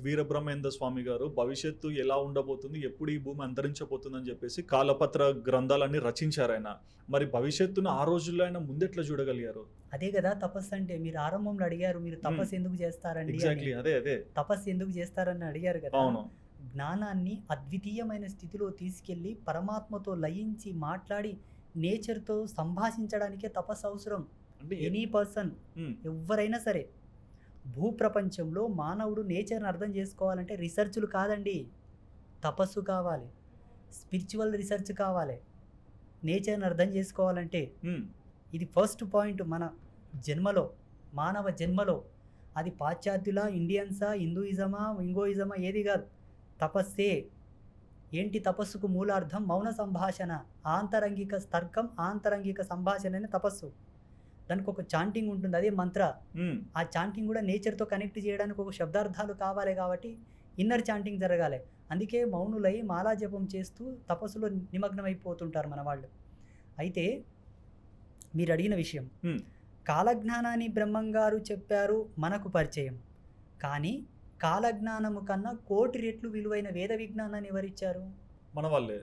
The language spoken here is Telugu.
వీరబ్రహ్మేంద్ర స్వామి గారు భవిష్యత్తు ఎలా ఉండబోతుంది, ఎప్పుడు ఈ భూమి అంతరించబోతుందని చెప్పేసి కాలపత్ర గ్రంథాలన్నీ రచించారు ఆయన. మరి భవిష్యత్తును ఆ రోజుల్లో ఆయన ముందెట్లా చూడగలిగారు? అదే కదా తపస్సు అంటే. మీరు ఆరంభంలో అడిగారు, మీరు తపస్సు ఎందుకు చేస్తారండి అని. ఎగ్జాక్ట్లీ అదే. తపస్సు ఎందుకు చేస్తారని అడిగారు కదా. అవును. జ్ఞానాన్ని అద్వితీయమైన స్థితిలో తీసుకెళ్ళి పరమాత్మతో లయించి మాట్లాడి నేచర్తో సంభాషించడానికే తపస్సు అవసరం. అంటే ఎనీ పర్సన్, ఉమ్, ఎవరైనా సరే, భూప్రపంచంలో మానవుడు నేచర్ని అర్థం చేసుకోవాలంటే రీసెర్చ్లు కాదండి, తపస్సు కావాలి, స్పిరిచువల్ రీసెర్చ్ కావాలి. నేచర్ని అర్థం చేసుకోవాలంటే ఉమ్, ఇది ఫస్ట్ పాయింట్ మన జన్మలో, మానవ జన్మలో. అది పాశ్చాత్యుల, ఇండియన్సా, హిందూయిజమా, ఇంగోయిజమా ఏది కాదు, తపస్సే. ఏంటి తపస్సుకు మూలార్థం? మౌన సంభాషణ, ఆంతరంగిక తర్కం, ఆంతరంగిక సంభాషణనే తపస్సు. దానికి ఒక చాంటింగ్ ఉంటుంది, అదే మంత్ర. ఉమ్, ఆ చాంటింగ్ కూడా నేచర్తో కనెక్ట్ చేయడానికి ఒక శబ్దార్థాలు కావాలి కాబట్టి ఇన్నర్ చాంటింగ్ జరగాలి. అందుకే మౌనులై మాలా జపం చేస్తూ తపస్సులో నిమగ్నమైపోతుంటారు మన వాళ్ళు. అయితే మీరు అడిగిన విషయం, ఉమ్. కాలజ్ఞానాన్ని బ్రహ్మంగారు చెప్పారు, మనకు పరిచయం. కానీ కాలజ్ఞానము కన్నా 1,000,000 రెట్లు విలువైన వేద విజ్ఞానాన్ని ఎవరిచ్చారు? మన వాళ్ళే.